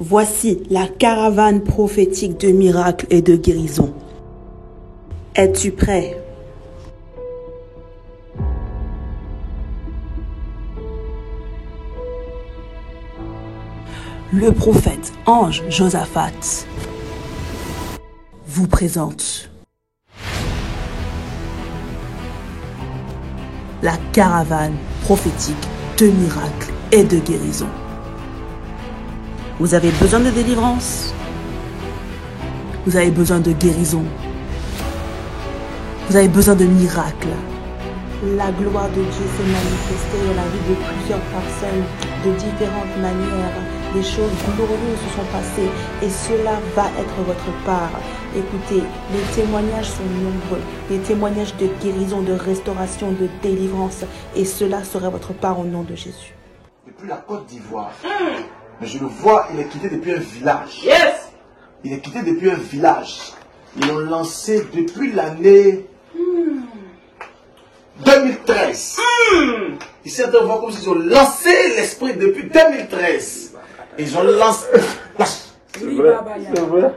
Voici la caravane prophétique de miracles et de guérison. Es-tu prêt? Le prophète ange Josaphat vous présente la caravane prophétique de miracles et de guérison. Vous avez besoin de délivrance. Vous avez besoin de guérison. Vous avez besoin de miracles. La gloire de Dieu s'est manifestée dans la vie de plusieurs personnes de différentes manières. Des choses glorieuses se sont passées et cela va être votre part. Écoutez, les témoignages sont nombreux. Les témoignages de guérison, de restauration, de délivrance. Et cela sera votre part au nom de Jésus. Depuis la Côte d'Ivoire. Mais je le vois, il est quitté depuis un village. Yes! Il est quitté depuis un village. Ils l'ont lancé depuis l'année 2013. Ici, on voit comme s'ils ont lancé l'esprit depuis 2013. Ils ont lancé... C'est vrai, c'est vrai.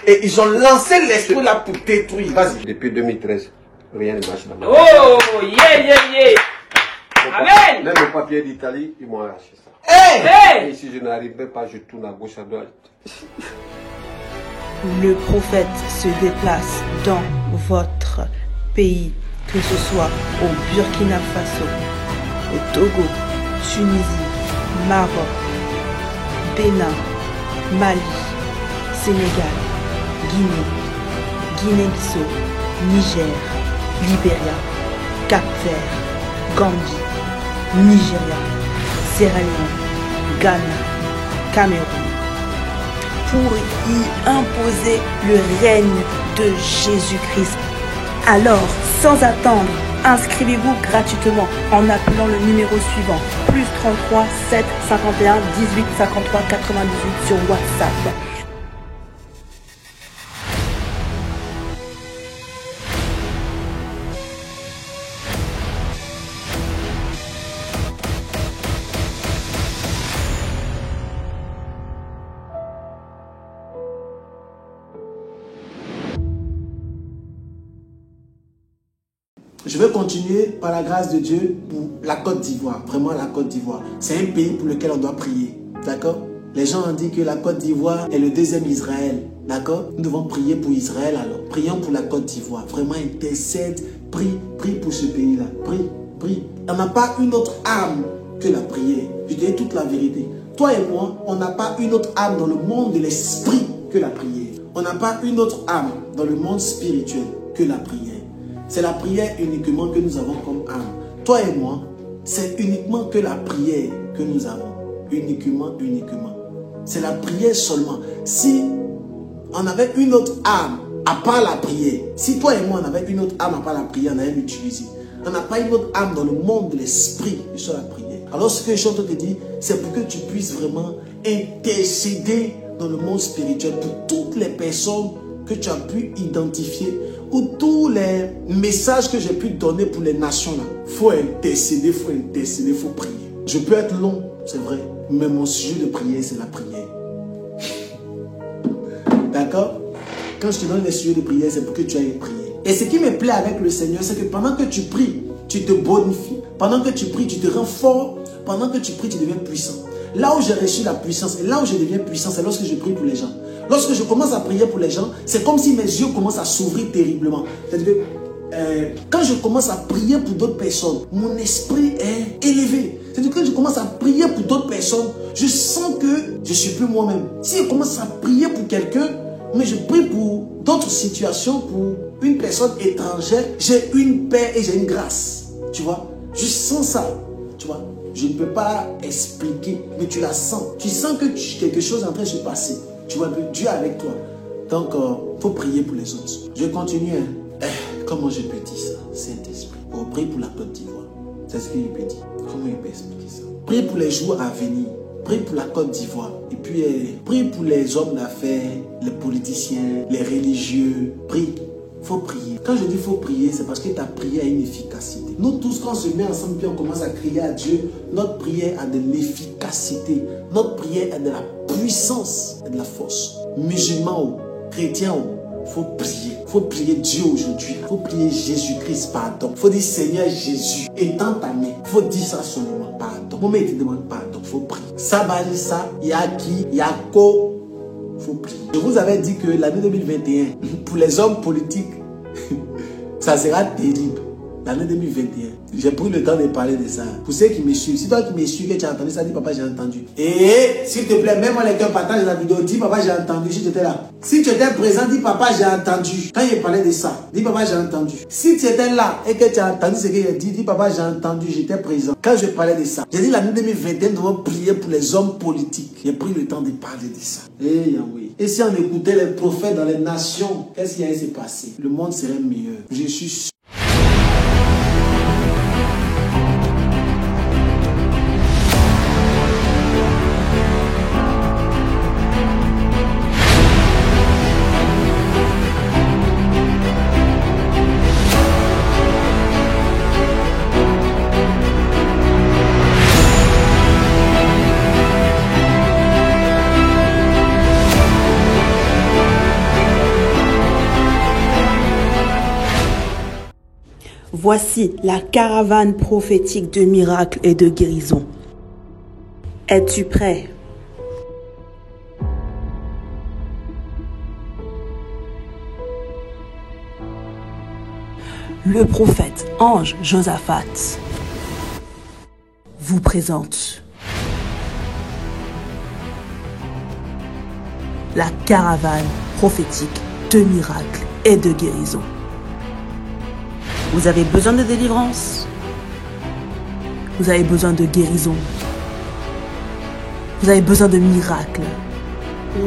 Et ils ont lancé l'esprit là pour détruire. Vas-y. Depuis 2013, rien ne marche là-bas. Oh, yeah. Amen. Même le papier d'Italie, ils m'ont arraché ça. Hey! Et si je n'arrivais pas, je tourne à gauche, à droite. Le prophète se déplace dans votre pays, que ce soit au Burkina Faso, au Togo, Tunisie, Maroc, Bénin, Mali, Sénégal, Guinée-Bissau, Niger, Libéria, Cap-Vert, Gambie, Nigeria, Sierra Leone, Ghana, Cameroun, pour y imposer le règne de Jésus-Christ. Alors, sans attendre, inscrivez-vous gratuitement en appelant le numéro suivant, plus 33 7 51 18 53 98 sur WhatsApp. Je vais continuer par la grâce de Dieu pour la Côte d'Ivoire. Vraiment la Côte d'Ivoire. C'est un pays pour lequel on doit prier. D'accord? Les gens ont dit que la Côte d'Ivoire est le deuxième Israël. D'accord? Nous devons prier pour Israël alors. Prions pour la Côte d'Ivoire. Vraiment intercède. Prie pour ce pays-là. Prie. On n'a pas une autre âme que la prière. Je dis toute la vérité. Toi et moi, on n'a pas une autre âme dans le monde de l'esprit que la prière. On n'a pas une autre âme dans le monde spirituel que la prière. C'est la prière uniquement que nous avons comme âme. Toi et moi, c'est uniquement que la prière que nous avons. Uniquement. C'est la prière seulement. Si on avait une autre âme à part la prière, si toi et moi on avait une autre âme à part la prière, on allait l'utiliser. On n'a pas une autre âme dans le monde de l'esprit que sur la prière. Alors ce que je suis en train de te dire, c'est pour que tu puisses vraiment intercéder dans le monde spirituel pour toutes les personnes que tu as pu identifier ou tous les messages que j'ai pu donner pour les nations là. Faut intercéder, faut prier. Je peux être long, c'est vrai, mais mon sujet de prière, c'est la prière. D'accord? Quand je te donne les sujets de prière, c'est pour que tu ailles prier. Et ce qui me plaît avec le Seigneur, c'est que pendant que tu pries, tu te bonifies. Pendant que tu pries, tu te rends fort. Pendant que tu pries, tu deviens puissant. Là où j'ai reçu la puissance et là où je deviens puissant, c'est lorsque je prie pour les gens. Lorsque je commence à prier pour les gens, c'est comme si mes yeux commencent à s'ouvrir terriblement. C'est-à-dire que quand je commence à prier pour d'autres personnes, mon esprit est élevé. C'est-à-dire que quand je commence à prier pour d'autres personnes, je sens que je ne suis plus moi-même. Si je commence à prier pour quelqu'un, mais je prie pour d'autres situations, pour une personne étrangère, j'ai une paix et j'ai une grâce. Tu vois, je sens ça. Tu vois, je ne peux pas expliquer, mais tu la sens. Tu sens que quelque chose est en train de se passer. Tu vois, Dieu est avec toi. Donc, il faut prier pour les autres. Je continue. Comment je peux dire ça, Saint-Esprit? Oh, prie pour la Côte d'Ivoire. C'est ce qu'il peut dire. Comment il peut expliquer ça? Prie pour les jours à venir. Prie pour la Côte d'Ivoire. Et puis, prie pour les hommes d'affaires, les politiciens, les religieux. Prie. faut prier. Quand je dis faut prier, c'est parce que ta prière a une efficacité. Nous tous, quand on se met ensemble et on commence à crier à Dieu, notre prière a de l'efficacité. Notre prière a de la puissance et de la force. Musulmans, chrétiens, faut prier. Faut prier Dieu aujourd'hui. Faut prier Jésus-Christ, pardon. Faut dire Seigneur Jésus, étends ta main. Faut dire ça seulement, pardon. Mon mec te demande pardon, faut prier. Ça va dire ça, il y a qui, il y a quoi. Faut prier. Je vous avais dit que l'année 2021, pour les hommes politiques, ça sera terrible. L'année 2021. J'ai pris le temps de parler de ça. Pour ceux qui me suivent, si toi qui me suis, que tu as entendu ça, dis papa j'ai entendu. Et s'il te plaît, même moi les gars partagent la vidéo, dis papa j'ai entendu si tu étais là. Si tu étais présent, dis papa j'ai entendu. Quand il parlait de ça, dis papa j'ai entendu. Si tu étais là et que tu as entendu ce que j'ai dit, dis papa j'ai entendu, j'étais présent. Quand je parlais de ça, j'ai dit l'année 2021, nous devons prier pour les hommes politiques. J'ai pris le temps de parler de ça. Et Yahweh. Et si on écoutait les prophètes dans les nations, qu'est-ce qui allait se passer? Le monde serait meilleur. Je suis sûr. Voici la caravane prophétique de miracles et de guérison. Es-tu prêt? Le prophète ange Josaphat vous présente la caravane prophétique de miracles et de guérison. Vous avez besoin de délivrance. Vous avez besoin de guérison. Vous avez besoin de miracles.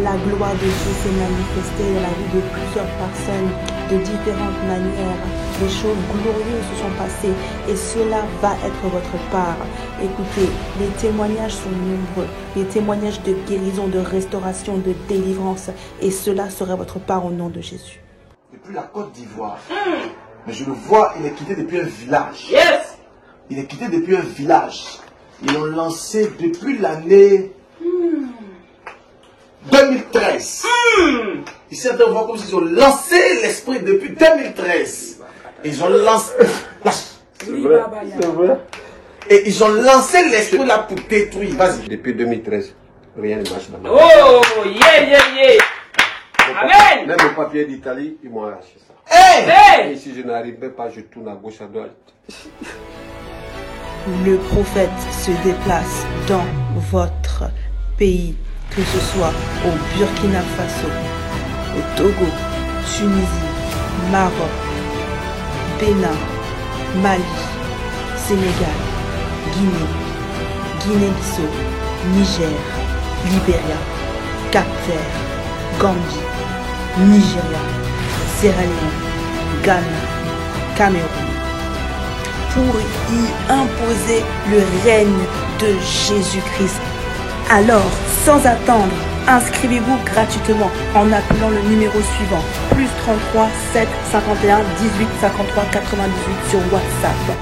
La gloire de Dieu s'est manifestée dans la vie de plusieurs personnes de différentes manières. Des choses glorieuses se sont passées et cela va être votre part. Écoutez, les témoignages sont nombreux. Les témoignages de guérison, de restauration, de délivrance. Et cela sera votre part au nom de Jésus. Depuis la Côte d'Ivoire. Mais je le vois, il est quitté depuis un village. Yes. Il est quitté depuis un village. Ils l'ont lancé depuis l'année 2013. Ici, on voit comme s'ils ont lancé l'esprit depuis 2013. Ils ont lancé... C'est vrai, c'est vrai. Et ils ont lancé l'esprit là pour détruire. Vas-y. Depuis 2013, rien ne marche dans ma vie. Oh, yeah, yeah, yeah. Amen. Même le papier d'Italie, ils m'ont arraché ça. Hey. Et si je n'arrivais pas, je tourne à gauche, à droite. Le prophète se déplace dans votre pays, que ce soit au Burkina Faso, au Togo, Tunisie, Maroc, Bénin, Mali, Sénégal, Guinée, Guinée-Bissau, Niger, Libéria, Cap-Vert, Gambie, Nigeria, Sierra Leone, Ghana, Cameroun, pour y imposer le règne de Jésus-Christ. Alors, sans attendre, inscrivez-vous gratuitement en appelant le numéro suivant, +33 7 51 18 53 98 sur WhatsApp.